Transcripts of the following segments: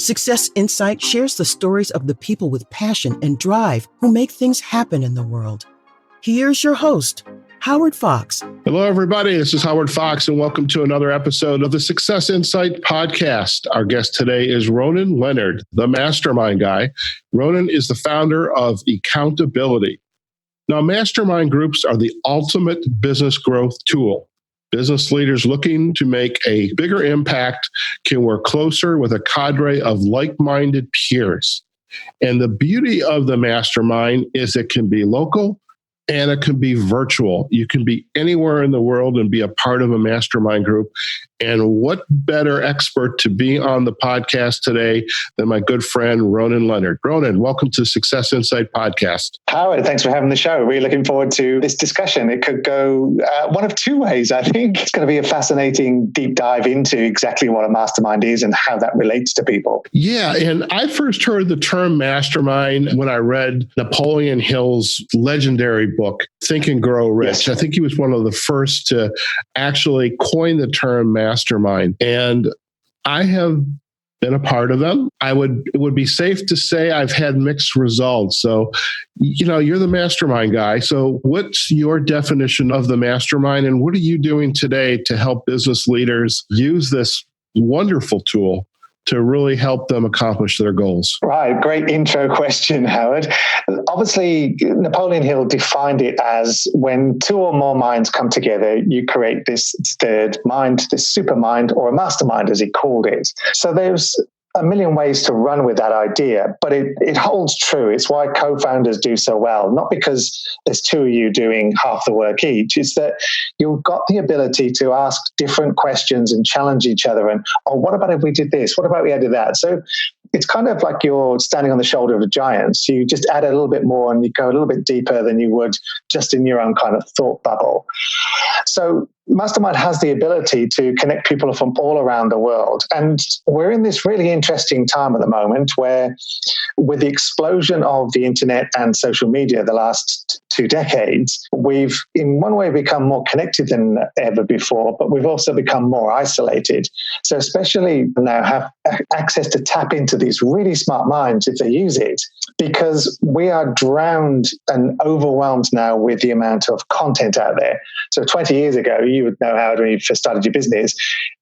Success Insight shares the stories of the people with passion and drive who make things happen in the world. Here's your host, Howard Fox. Hello, everybody. This is Howard Fox, and welcome to another episode of the Success Insight podcast. Our guest today is Ronan Leonard, the Mastermind guy. Ronan is the founder of Eccountability. Now, mastermind groups are the ultimate business growth tool. Business leaders looking to make a bigger impact can work closer with a cadre of like-minded peers. And the beauty of the mastermind is it can be local and it can be virtual. You can be anywhere in the world and be a part of a mastermind group. And what better expert to be on the podcast today than my good friend, Ronan Leonard. Ronan, welcome to Success Insight podcast. Howard, thanks for having the show. Really looking forward to this discussion. It could go one of two ways, I think. It's going to be a fascinating deep dive into exactly what a mastermind is and how that relates to people. Yeah, and I first heard the term mastermind when I read Napoleon Hill's legendary book, Think and Grow Rich. Yes. I think he was one of the first to actually coin the term mastermind. And I have been a part of them. It would be safe to say I've had mixed results. So, you're the mastermind guy. So what's your definition of the mastermind, and what are you doing today to help business leaders use this wonderful tool to really help them accomplish their goals? Right. Great intro question, Howard. Obviously, Napoleon Hill defined it as when two or more minds come together, you create this third mind, this super mind, or a mastermind, as he called it. So there's a million ways to run with that idea, but it holds true. It's why co-founders do so well, not because there's two of you doing half the work each. It's that you've got the ability to ask different questions and challenge each other. And, what about if we did this? What about we added that? So it's kind of like you're standing on the shoulder of giants. You just add a little bit more and you go a little bit deeper than you would just in your own kind of thought bubble. So Mastermind has the ability to connect people from all around the world. And we're in this really interesting time at the moment where, with the explosion of the internet and social media the last 2 decades, we've in one way become more connected than ever before, but we've also become more isolated. So especially now have access to tap into these really smart minds if they use it, because we are drowned and overwhelmed now with the amount of content out there. So 20 years ago, you would know how when you first started your business,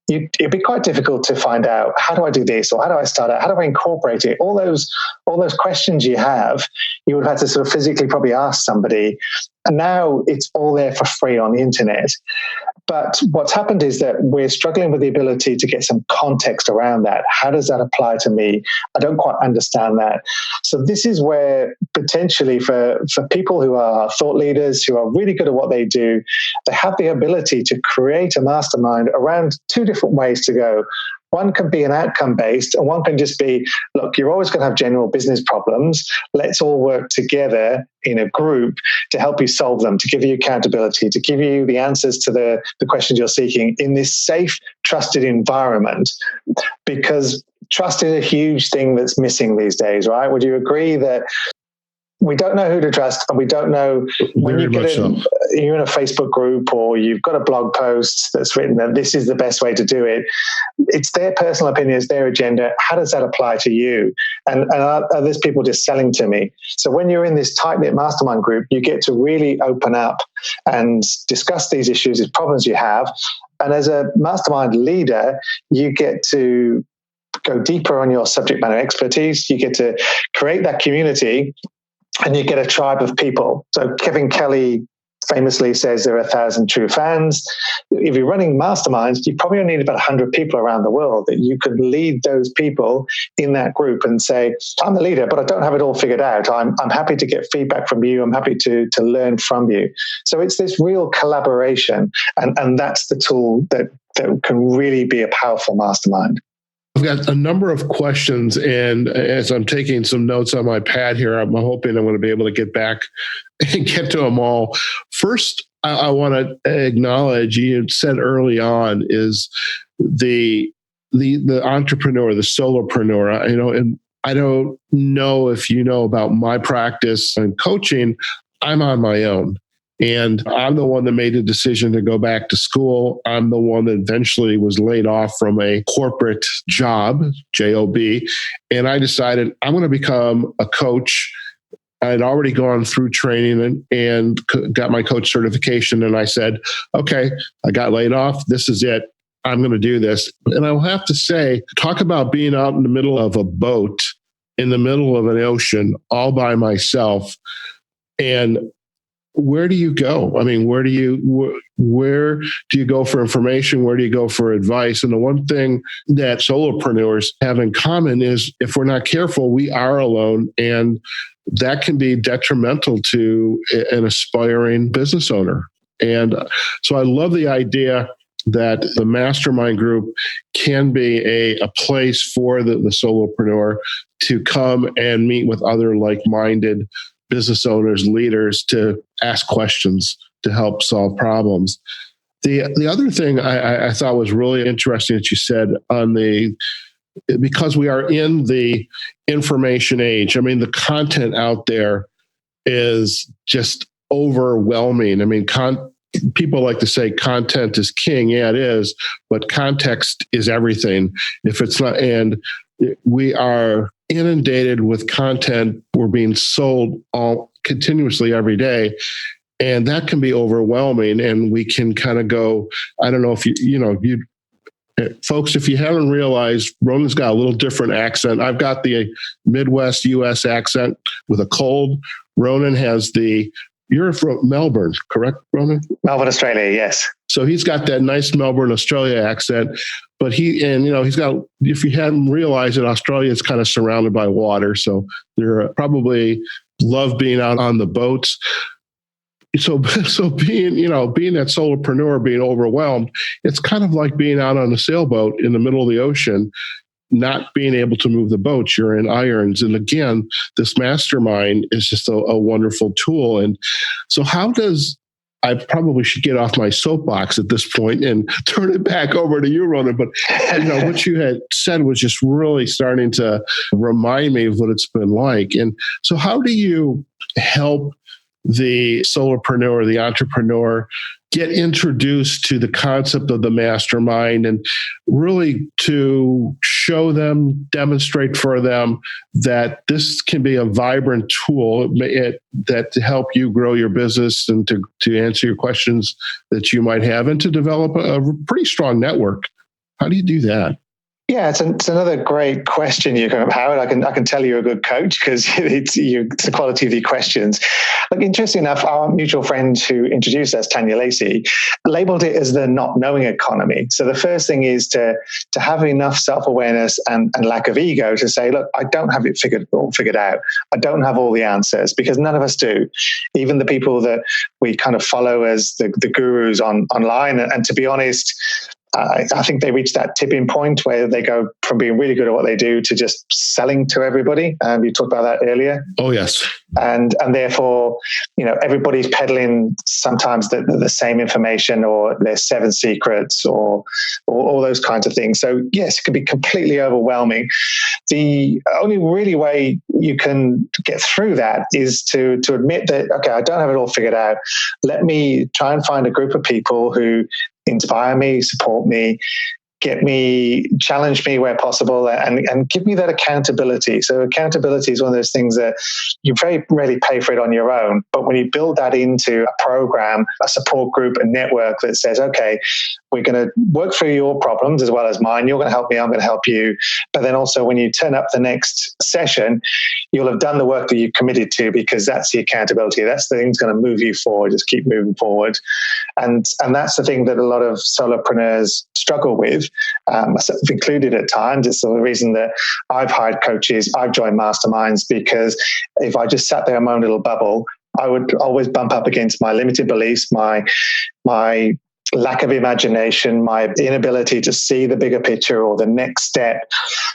it'd be quite difficult to find out, how do I do this? Or how do I start out? How do I incorporate it? All those questions you have, you would have to sort of physically probably ask somebody. And now it's all there for free on the internet. But what's happened is that we're struggling with the ability to get some context around that. How does that apply to me? I don't quite understand that. So this is where potentially for people who are thought leaders, who are really good at what they do, they have the ability to create a mastermind around two different ways to go. One can be an outcome-based, and one can just be, look, you're always going to have general business problems. Let's all work together in a group to help you solve them, to give you accountability, to give you the answers to the questions you're seeking in this safe, trusted environment. Because trust is a huge thing that's missing these days, right? Would you agree that we don't know who to trust, and we don't know when you get in, you're in a Facebook group or you've got a blog post that's written that this is the best way to do it. It's their personal opinions, their agenda. How does that apply to you? And are these people just selling to me? So when you're in this tight-knit mastermind group, you get to really open up and discuss these issues, these problems you have. And as a mastermind leader, you get to go deeper on your subject matter expertise. You get to create that community, and you get a tribe of people. So Kevin Kelly famously says there are 1,000 true fans. If you're running masterminds, you probably only need about 100 people around the world that you could lead those people in that group and say, I'm the leader, but I don't have it all figured out. I'm happy to get feedback from you. I'm happy to learn from you. So it's this real collaboration, and that's the tool that can really be a powerful mastermind. I've got a number of questions, and as I'm taking some notes on my pad here, I'm hoping I'm going to be able to get back and get to them all. First, I want to acknowledge, you said early on, is the entrepreneur, the solopreneur. And I don't know if you know about my practice and coaching. I'm on my own. And I'm the one that made the decision to go back to school. I'm the one that eventually was laid off from a corporate job, job. And I decided I'm going to become a coach. I'd already gone through training and got my coach certification. And I said, okay, I got laid off. This is it. I'm going to do this. And I will have to say, talk about being out in the middle of a boat, in the middle of an ocean, all by myself. And where do you go? I mean, where do you go for information? Where do you go for advice? And the one thing that solopreneurs have in common is if we're not careful, we are alone. And that can be detrimental to an aspiring business owner. And so I love the idea that the mastermind group can be a place for the solopreneur to come and meet with other like-minded business owners, leaders, to ask questions to help solve problems. The other thing I thought was really interesting that you said because we are in the information age. I mean, the content out there is just overwhelming. I mean, people like to say content is king. Yeah, it is, but context is everything. If it's not, and we are inundated with content. We're being sold all continuously every day. And that can be overwhelming. And we can kind of go, I don't know if you folks, if you haven't realized, Ronan's got a little different accent. I've got the Midwest US accent with a cold. Ronan has you're from Melbourne, correct, Ronan? Melbourne, Australia, yes. So he's got that nice Melbourne, Australia accent, but he's got, if you hadn't realized it, Australia is kind of surrounded by water. So they're probably love being out on the boats. So being that solopreneur, being overwhelmed, it's kind of like being out on a sailboat in the middle of the ocean, not being able to move the boat. You're in irons. And again, this mastermind is just a wonderful tool. And so I probably should get off my soapbox at this point and turn it back over to you, Ronan. But what you had said was just really starting to remind me of what it's been like. And so how do you help the solopreneur, the entrepreneur, get introduced to the concept of the mastermind and really to show them, demonstrate for them that this can be a vibrant tool that to help you grow your business and to answer your questions that you might have and to develop a pretty strong network? How do you do that? Yeah, it's another great question, Howard. I can tell you're a good coach because it's the quality of your questions. Look, interesting enough, our mutual friend who introduced us, Tanya Lacey, labeled it as the not knowing economy. So the first thing is to have enough self-awareness and lack of ego to say, look, I don't have it figured out. I don't have all the answers, because none of us do. Even the people that we kind of follow as the gurus online. And to be honest, I think they reach that tipping point where they go from being really good at what they do to just selling to everybody. You talked about that earlier. Oh, yes. And therefore, everybody's peddling sometimes the same information, or their 7 secrets, or all those kinds of things. So yes, it can be completely overwhelming. The only really way you can get through that is to admit that, okay, I don't have it all figured out. Let me try and find a group of people who inspire me, support me, challenge me where possible, and give me that accountability. So accountability is one of those things that you very rarely pay for it on your own. But when you build that into a program, a support group, a network that says, okay, we're going to work through your problems as well as mine. You're going to help me. I'm going to help you. But then also when you turn up the next session, you'll have done the work that you've committed to, because that's the accountability. That's the thing that's going to move you forward. Just keep moving forward. And that's the thing that a lot of solopreneurs struggle with, myself included at times. It's the reason that I've hired coaches, I've joined masterminds, because if I just sat there in my own little bubble, I would always bump up against my limited beliefs, my lack of imagination, my inability to see the bigger picture or the next step.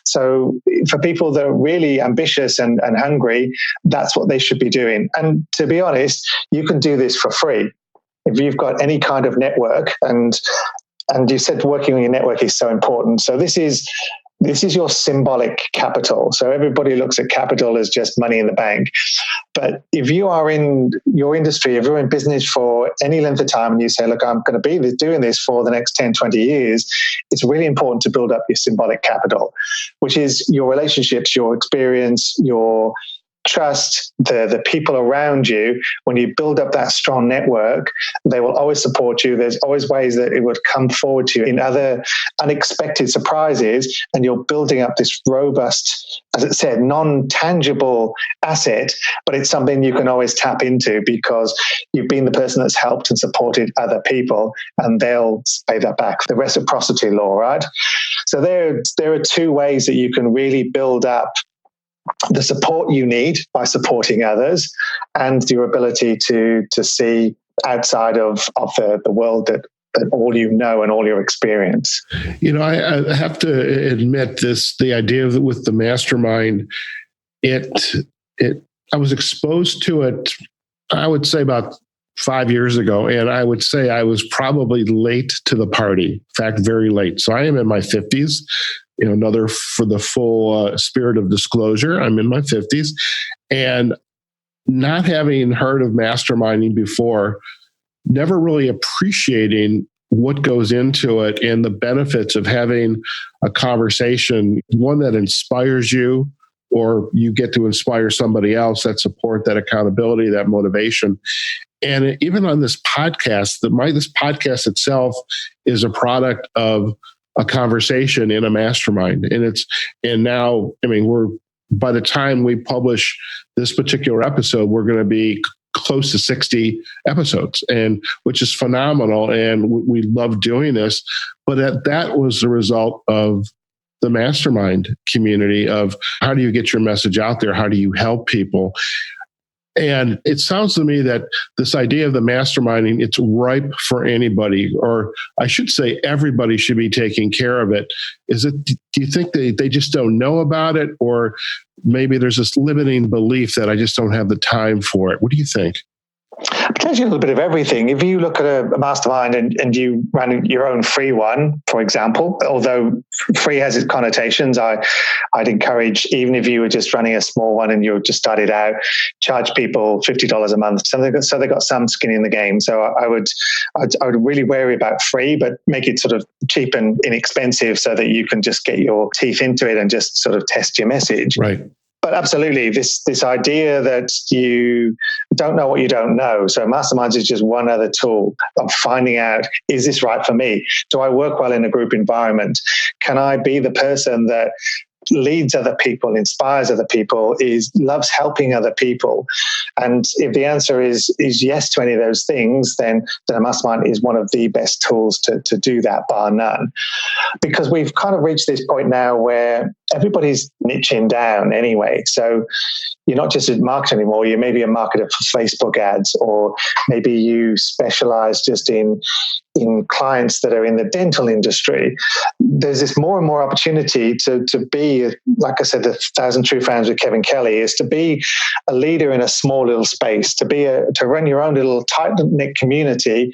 So for people that are really ambitious and hungry, that's what they should be doing. And to be honest, you can do this for free. If you've got any kind of network, and you said working on your network is so important. So this is This is your symbolic capital. So everybody looks at capital as just money in the bank. But if you are in your industry, if you're in business for any length of time and you say, look, I'm going to be doing this for the next 10, 20 years, it's really important to build up your symbolic capital, which is your relationships, your experience, your trust, the people around you. When you build up that strong network, they will always support you. There's always ways that it would come forward to you in other unexpected surprises, and you're building up this robust, as it said, non-tangible asset, but it's something you can always tap into because you've been the person that's helped and supported other people, and they'll pay that back. The reciprocity law, right? So there are two ways that you can really build up the support you need by supporting others, and your ability to see outside of the world that all you know and all your experience. I have to admit the idea of with the mastermind, I was exposed to it, I would say about 5 years ago, and I would say I was probably late to the party. In fact, very late. So I am in my 50s. Another for the full spirit of disclosure, I'm in my 50s, and not having heard of masterminding before, never really appreciating what goes into it and the benefits of having a conversation, one that inspires you, or you get to inspire somebody else, that support, that accountability, that motivation. And even on this podcast, this podcast itself is a product of a conversation in a mastermind. And now, by the time we publish this particular episode, we're going to be close to 60 episodes, and which is phenomenal. And we love doing this, but that was the result of the mastermind community of how do you get your message out there? How do you help people? And it sounds to me that this idea of the masterminding, it's ripe for anybody, or I should say everybody should be taking care of it. Do you think they just don't know about it? Or maybe there's this limiting belief that I just don't have the time for it? What do you think? Potentially a little bit of everything. If you look at a mastermind and you run your own free one, for example, although free has its connotations, I'd encourage, even if you were just running a small one and you just started out, charge people $50 a month. So they got some skin in the game. So I would really wary about free, but make it sort of cheap and inexpensive so that you can just get your teeth into it and just sort of test your message. Right. But absolutely, this idea that you don't know what you don't know. So Masterminds is just one other tool of finding out, is this right for me? Do I work well in a group environment? Can I be the person that leads other people, inspires other people, loves helping other people? And if the answer is yes to any of those things, then a mastermind is one of the best tools to do that, bar none. Because we've kind of reached this point now where everybody's niching down anyway. So you're not just a marketer anymore. You may be a marketer for Facebook ads, or maybe you specialize just in clients that are in the dental industry. There's this more and more opportunity to be, like I said, the 1,000 True Fans with Kevin Kelly is to be a leader in a small little space, to run your own little tight-knit community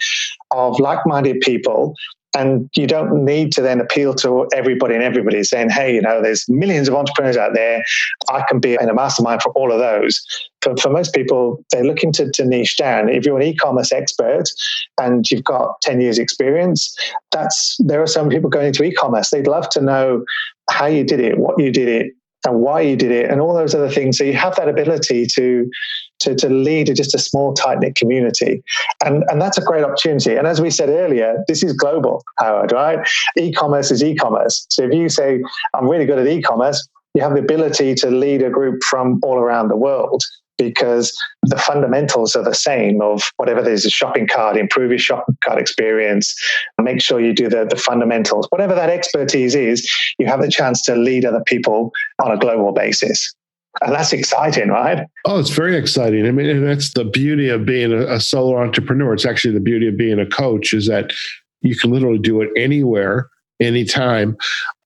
of like-minded people. And you don't need to then appeal to everybody and everybody saying, hey, there's millions of entrepreneurs out there. I can be in a mastermind for all of those. For most people, they're looking to niche down. If you're an e-commerce expert and you've got 10 years experience, there are some people going into e-commerce. They'd love to know how you did it, what you did it, and why you did it, and all those other things. So you have that ability to lead just a small, tight-knit community. And that's a great opportunity. And as we said earlier, this is global, Howard, right? E-commerce is e-commerce. So if you say, I'm really good at e-commerce, you have the ability to lead a group from all around the world, because the fundamentals are the same of whatever there's a shopping cart, improve your shopping cart experience, make sure you do the fundamentals. Whatever that expertise is, you have the chance to lead other people on a global basis. And that's exciting, right? Oh, it's very exciting. And that's the beauty of being a solo entrepreneur. It's actually the beauty of being a coach, is that you can literally do it anywhere, anytime.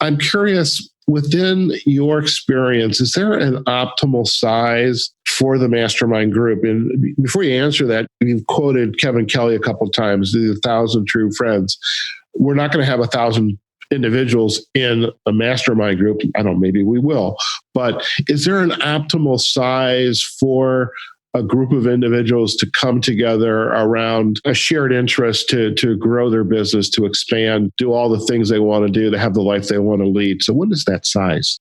I'm curious, within your experience, is there an optimal size for the mastermind group? And before you answer that, you've quoted Kevin Kelly a couple of times, the 1,000 True Friends. We're not going to have 1,000 individuals in a mastermind group. I don't know, maybe we will, but is there an optimal size for a group of individuals to come together around a shared interest to grow their business, to expand, do all the things they want to do, to have the life they want to lead? So what is that size?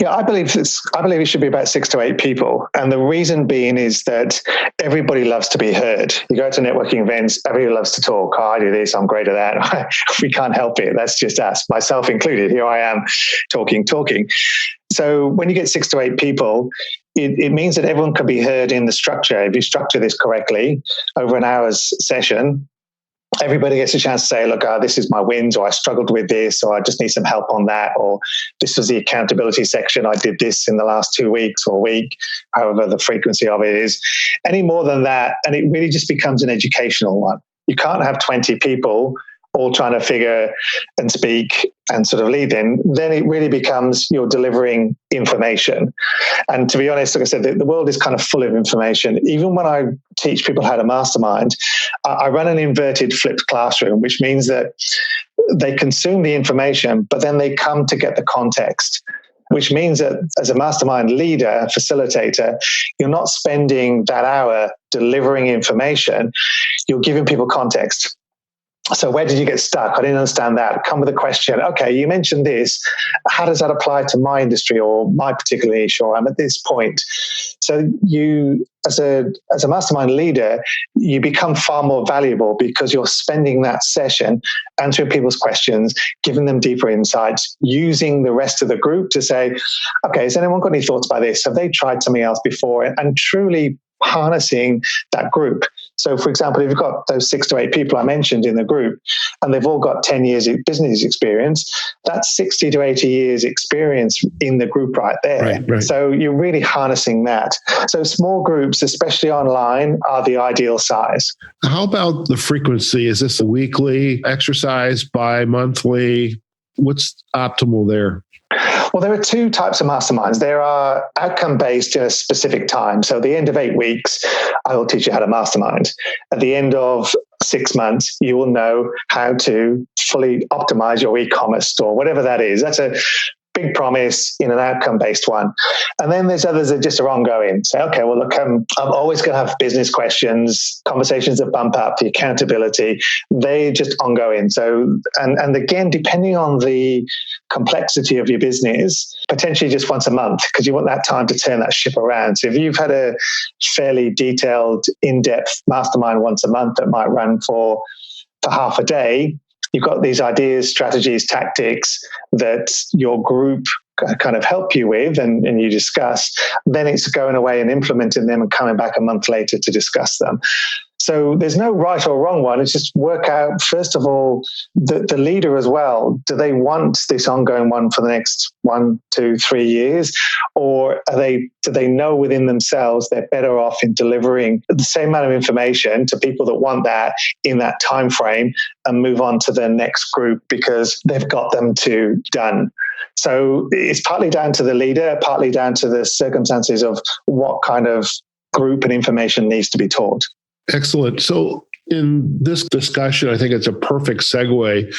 Yeah, I believe it should be about 6 to 8 people. And the reason being is that everybody loves to be heard. You go to networking events, everybody loves to talk. Oh, I do this, I'm great at that. We can't help it. That's just us, myself included. Here I am talking. So when you get 6 to 8 people, it means that everyone can be heard in the structure. If you structure this correctly over an hour's session, everybody gets a chance to say, look, this is my wins, or I struggled with this, or I just need some help on that, or this was the accountability section. I did this in the last 2 weeks or a week, however the frequency of it is. Any more than that, and it really just becomes an educational one. You can't have 20 people all trying to figure and speak and sort of lead in. Then it really becomes you're delivering information. And to be honest, like I said, the world is kind of full of information. Even when I teach people how to mastermind, I run an inverted flipped classroom, which means that they consume the information, but then they come to get the context, which means that as a mastermind leader, facilitator, you're not spending that hour delivering information, you're giving people context. So where did you get stuck? I didn't understand that. Come with a question. Okay, you mentioned this. How does that apply to my industry or my particular niche, or I'm at this point? So you, as a mastermind leader, you become far more valuable because you're spending that session answering people's questions, giving them deeper insights, using the rest of the group to say, okay, has anyone got any thoughts about this? Have they tried something else before? And truly harnessing that group. So, for example, if you've got those 6 to 8 people I mentioned in the group, and they've all got 10 years of business experience, that's 60 to 80 years experience in the group right there. Right. So you're really harnessing that. So small groups, especially online, are the ideal size. How about the frequency? Is this a weekly exercise, bi-monthly? What's optimal there? Well, there are 2 types of masterminds. There are outcome-based in a specific time. So at the end of 8 weeks, I will teach you how to mastermind. At the end of 6 months, you will know how to fully optimize your e-commerce store, whatever that is. That's a big promise in an outcome-based one. And then there's others that just are ongoing. Say, okay, well, look, I'm always going to have business questions, conversations that bump up, the accountability, they just ongoing. So, and again, depending on the complexity of your business, potentially just once a month, because you want that time to turn that ship around. So if you've had a fairly detailed, in-depth mastermind once a month that might run for half a day, you've got these ideas, strategies, tactics that your group kind of help you with and you discuss, then it's going away and implementing them and coming back a month later to discuss them. So there's no right or wrong one. It's just work out, first of all, the leader as well. Do they want this ongoing one for the next 1, 2, 3 years? Or do they know within themselves they're better off in delivering the same amount of information to people that want that in that time frame and move on to the next group because they've got them done? So it's partly down to the leader, partly down to the circumstances of what kind of group and information needs to be taught. Excellent. So in this discussion, I think it's a perfect segue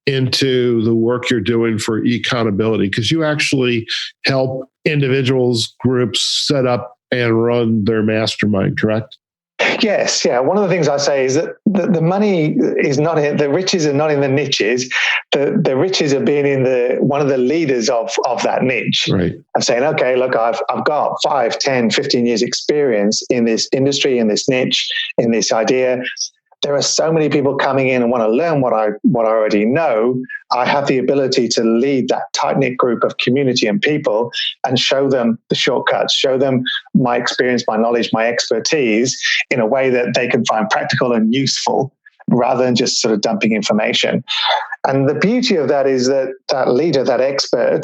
into the work you're doing for Eccountability, because you actually help individuals, groups set up and run their mastermind, correct? Yes, yeah. One of the things I say is that the money is not in, the riches are not in the niches. The riches are being in one of the leaders of that niche. Right. I'm saying, okay, look, I've got 5, 10, 15 years experience in this industry, in this niche, in this idea. There are so many people coming in and want to learn what I already know. I have the ability to lead that tight-knit group of community and people and show them the shortcuts, show them my experience, my knowledge, my expertise in a way that they can find practical and useful rather than just sort of dumping information. And the beauty of that is that leader, that expert,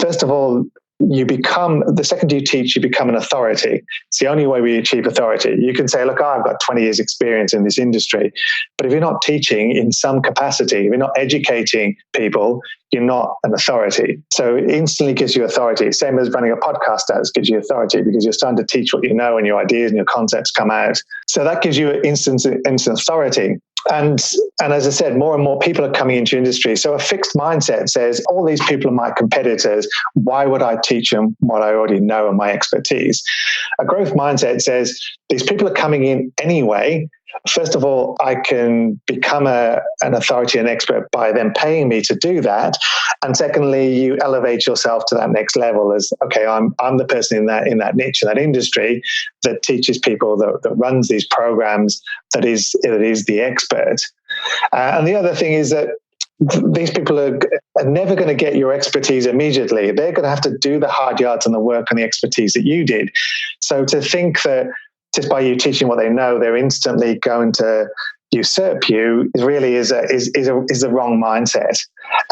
first of all, the second you teach, you become an authority. It's the only way we achieve authority. You can say, look, I've got 20 years experience in this industry. But if you're not teaching in some capacity, if you're not educating people, you're not an authority. So it instantly gives you authority. Same as running a podcast gives you authority because you're starting to teach what you know and your ideas and your concepts come out. So that gives you instant authority. And as I said, more and more people are coming into industry. So a fixed mindset says, all these people are my competitors. Why would I teach them what I already know and my expertise? A growth mindset says, these people are coming in anyway. First of all, I can become an authority and expert by them paying me to do that. And secondly, you elevate yourself to that next level as, okay, I'm the person in that niche, in that industry that teaches people, that runs these programs, that is the expert. And the other thing is that these people are never going to get your expertise immediately. They're going to have to do the hard yards and the work and the expertise that you did. So to think that just by you teaching what they know, they're instantly going to usurp you is the wrong mindset.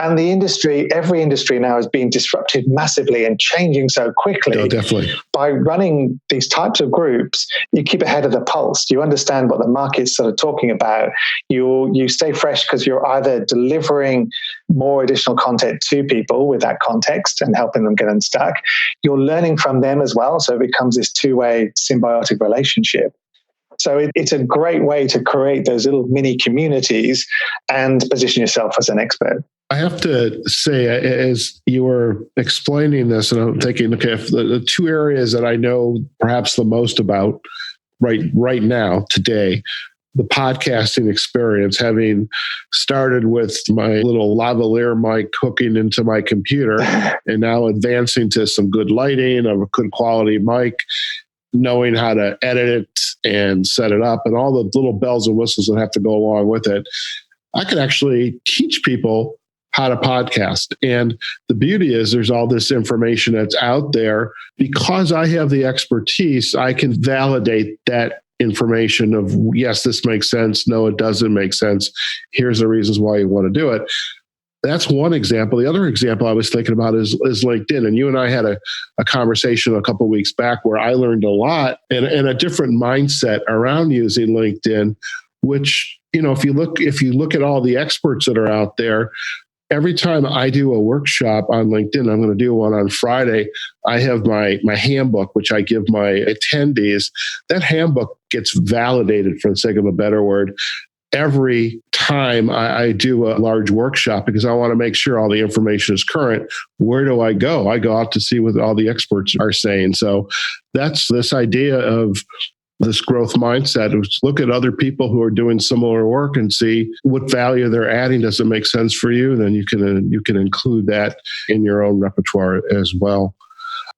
And the industry, every industry now is being disrupted massively and changing so quickly. Oh, definitely. By running these types of groups, you keep ahead of the pulse. You understand what the market's sort of talking about. You stay fresh because you're either delivering more additional content to people with that context and helping them get unstuck. You're learning from them as well. So it becomes this two-way symbiotic relationship. So it's a great way to create those little mini communities and position yourself as an expert. I have to say, as you were explaining this, and I'm thinking, okay, if the two areas that I know perhaps the most about right now, today, the podcasting experience, having started with my little lavalier mic hooking into my computer and now advancing to some good lighting, of a good quality mic, knowing how to edit it and set it up and all the little bells and whistles that have to go along with it, I can actually teach people how to podcast. And the beauty is there's all this information that's out there. Because I have the expertise, I can validate that information of, yes, this makes sense. No, it doesn't make sense. Here's the reasons why you want to do it. That's one example. The other example I was thinking about is LinkedIn. And you and I had a conversation a couple of weeks back where I learned a lot and a different mindset around using LinkedIn, which, if you look at all the experts that are out there, every time I do a workshop on LinkedIn, I'm going to do one on Friday, I have my handbook, which I give my attendees. That handbook gets validated, for the sake of a better word, every time I do a large workshop, because I want to make sure all the information is current. Where do I go? I go out to see what all the experts are saying. So that's this idea of this growth mindset of look at other people who are doing similar work and see what value they're adding. Does it make sense for you? Then you can include that in your own repertoire as well.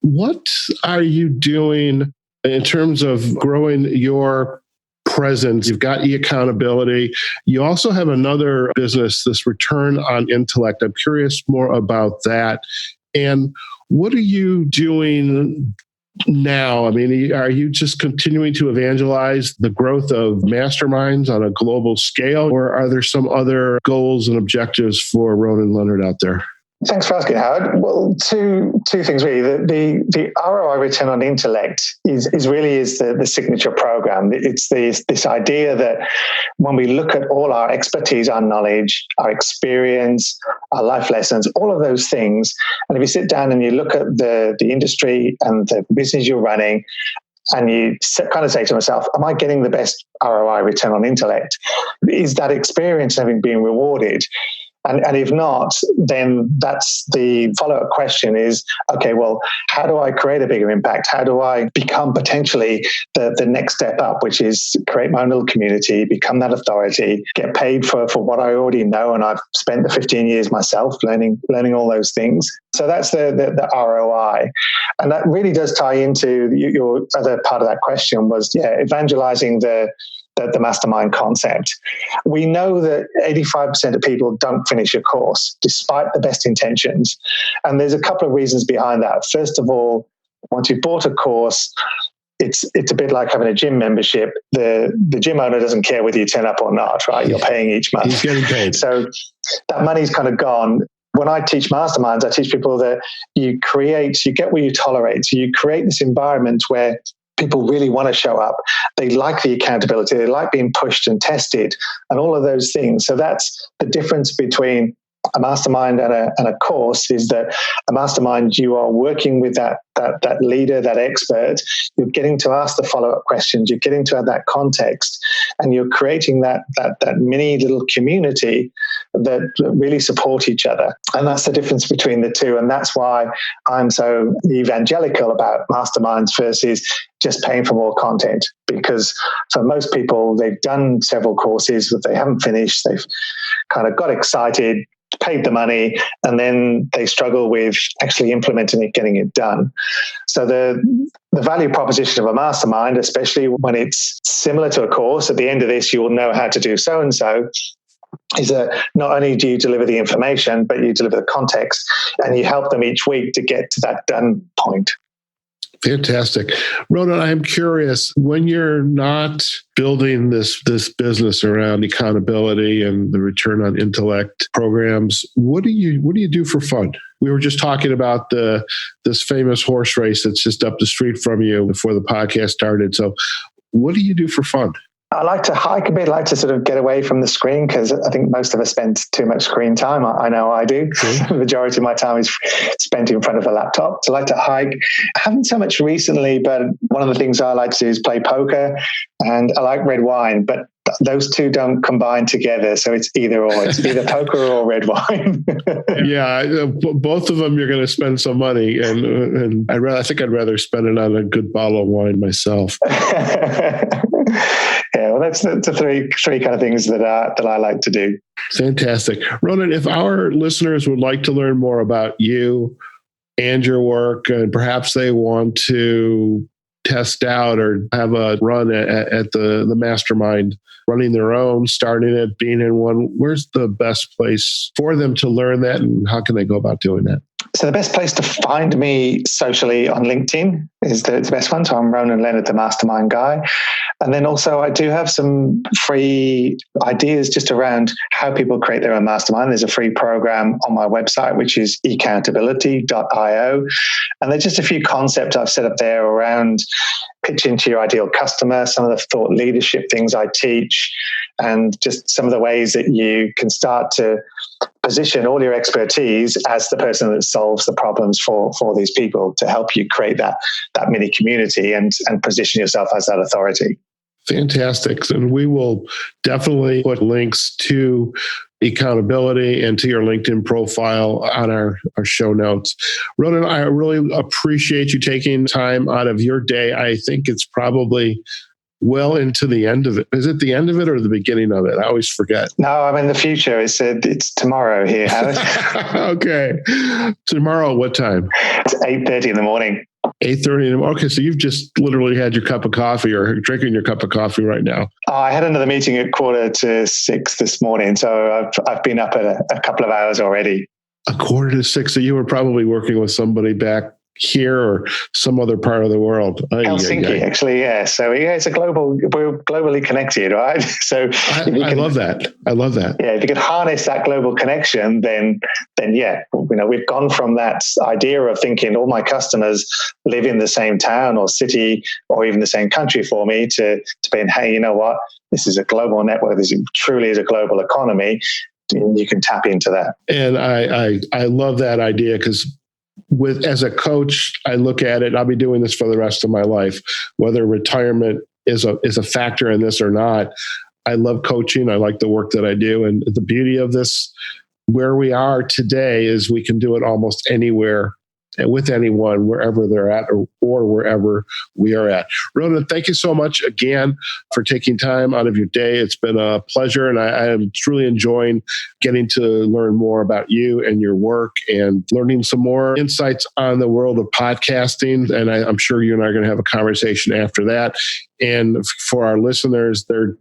What are you doing in terms of growing your presence? You've got Eccountability. You also have another business, this Return on Intellect. I'm curious more about that. And what are you doing now? I mean, are you just continuing to evangelize the growth of masterminds on a global scale, or are there some other goals and objectives for Ronan Leonard out there? Thanks for asking, Howard. Well, two things really. The ROI Return on Intellect is the signature program. It's this idea that when we look at all our expertise, our knowledge, our experience, our life lessons, all of those things, and if you sit down and you look at the industry and the business you're running, and you kind of say to myself, am I getting the best ROI Return on Intellect? Is that experience having been rewarded? And if not, then that's the follow-up question is, okay, well, how do I create a bigger impact? How do I become potentially the next step up, which is create my own little community, become that authority, get paid for what I already know, and I've spent the 15 years myself learning all those things. So that's the ROI. And that really does tie into your other part of that question was, evangelizing the mastermind concept. We know that 85% of people don't finish a course despite the best intentions. And there's a couple of reasons behind that. First of all, once you've bought a course, it's a bit like having a gym membership. The gym owner doesn't care whether you turn up or not, right? You're paying each month. He's getting paid. So that money's kind of gone. When I teach masterminds, I teach people that you get what you tolerate. So you create this environment where people really want to show up. They like the accountability. They like being pushed and tested and all of those things. So that's the difference between a mastermind and a course is that a mastermind, you are working with that leader, that expert. You're getting to ask the follow-up questions. You're getting to have that context, and you're creating that mini little community that really support each other. And that's the difference between the two. And that's why I'm so evangelical about masterminds versus just paying for more content. Because for most people, they've done several courses, but they haven't finished. They've kind of got excited, paid the money, and then they struggle with actually implementing it, getting it done. So the value proposition of a mastermind, especially when it's similar to a course, at the end of this, you will know how to do so-and-so, is that not only do you deliver the information, but you deliver the context, and you help them each week to get to that done point. Fantastic. Ronan, I'm curious, when you're not building this business around accountability and the return on intellect programs, what do you do for fun? We were just talking about this famous horse race that's just up the street from you before the podcast started. So what do you do for fun? I like to hike a bit. I like to sort of get away from the screen, because I think most of us spend too much screen time. I know I do. The majority of my time is spent in front of a laptop. So I like to hike. I haven't so much recently, but one of the things I like to do is play poker, and I like red wine, but those two don't combine together. So it's either or. It's either poker or red wine. Yeah, both of them you're going to spend some money, and I think I'd rather spend it on a good bottle of wine myself. Yeah, well, that's the three kind of things that I like to do. Fantastic. Ronan, if our listeners would like to learn more about you and your work, and perhaps they want to test out or have a run at the Mastermind, running their own, starting it, being in one, where's the best place for them to learn that, and how can they go about doing that? So the best place to find me socially on LinkedIn is the best one. So I'm Ronan Leonard, the Mastermind guy. And then also I do have some free ideas just around how people create their own mastermind. There's a free program on my website, which is Eccountability.io. And there's just a few concepts I've set up there around pitching to your ideal customer, some of the thought leadership things I teach, and just some of the ways that you can start to position all your expertise as the person that solves the problems for these people, to help you create that mini community and position yourself as that authority. Fantastic. And we will definitely put links to Eccountability and to your LinkedIn profile on our show notes. Ronan, I really appreciate you taking time out of your day. I think it's probably well into the end of it. Is it the end of it or the beginning of it? I always forget. No, I'm in the future. It's tomorrow here, Howard. Okay. Tomorrow, what time? It's 8:30 in the morning. 8:30 in the morning. Okay, so you've just literally had your cup of coffee or drinking your cup of coffee right now. I had another meeting at 5:45 this morning, so I've been up at a couple of hours already. 5:45. So you were probably working with somebody back here or some other part of the world. Helsinki, actually, yeah. So yeah, we're globally connected, right? So I love that. I love that. Yeah, if you could harness that global connection, then yeah, we've gone from that idea of thinking all my customers live in the same town or city or even the same country for me to being, hey, you know what? This is a global network. This truly is a global economy. And you can tap into that. And I love that idea, because as a coach, I look at it, I'll be doing this for the rest of my life, whether retirement is a factor in this or not. I love coaching. I like the work that I do. And the beauty of this, where we are today, is we can do it almost anywhere and with anyone, wherever they're at or wherever we are at. Ronan, thank you so much again for taking time out of your day. It's been a pleasure, and I am truly enjoying getting to learn more about you and your work and learning some more insights on the world of podcasting. And I'm sure you and I are going to have a conversation after that. And for our listeners, they're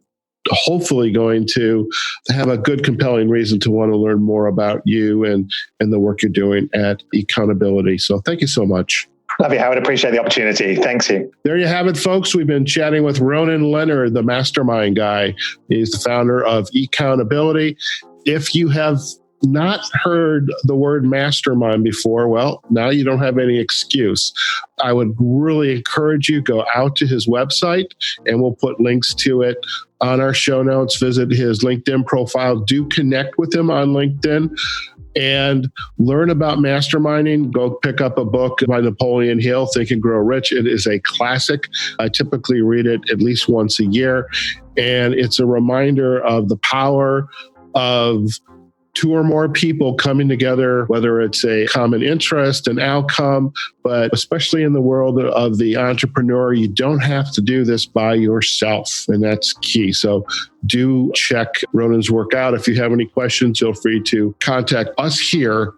hopefully going to have a good, compelling reason to want to learn more about you and the work you're doing at Eccountability. So thank you so much. Love you, Howard. Appreciate the opportunity. Thanks you. There you have it, folks. We've been chatting with Ronan Leonard, the Mastermind guy. He's the founder of Eccountability. If you have not heard the word mastermind before, well, now you don't have any excuse. I would really encourage you, go out to his website, and we'll put links to it on our show notes. Visit his LinkedIn profile. Do connect with him on LinkedIn. and learn about masterminding, go pick up a book by Napoleon Hill, Think and Grow Rich. It is a classic. I typically read it at least once a year. And it's a reminder of the power of two or more people coming together, whether it's a common interest, an outcome, but especially in the world of the entrepreneur, you don't have to do this by yourself. And that's key. So do check Ronan's work out. If you have any questions, feel free to contact us here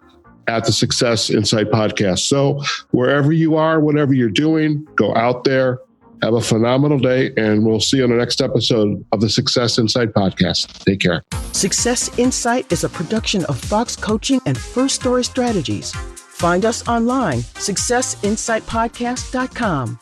at the Success Insight Podcast. So wherever you are, whatever you're doing, go out there, have a phenomenal day, and we'll see you on the next episode of the Success Insight Podcast. Take care. Success Insight is a production of Fox Coaching and First Story Strategies. Find us online, successinsightpodcast.com.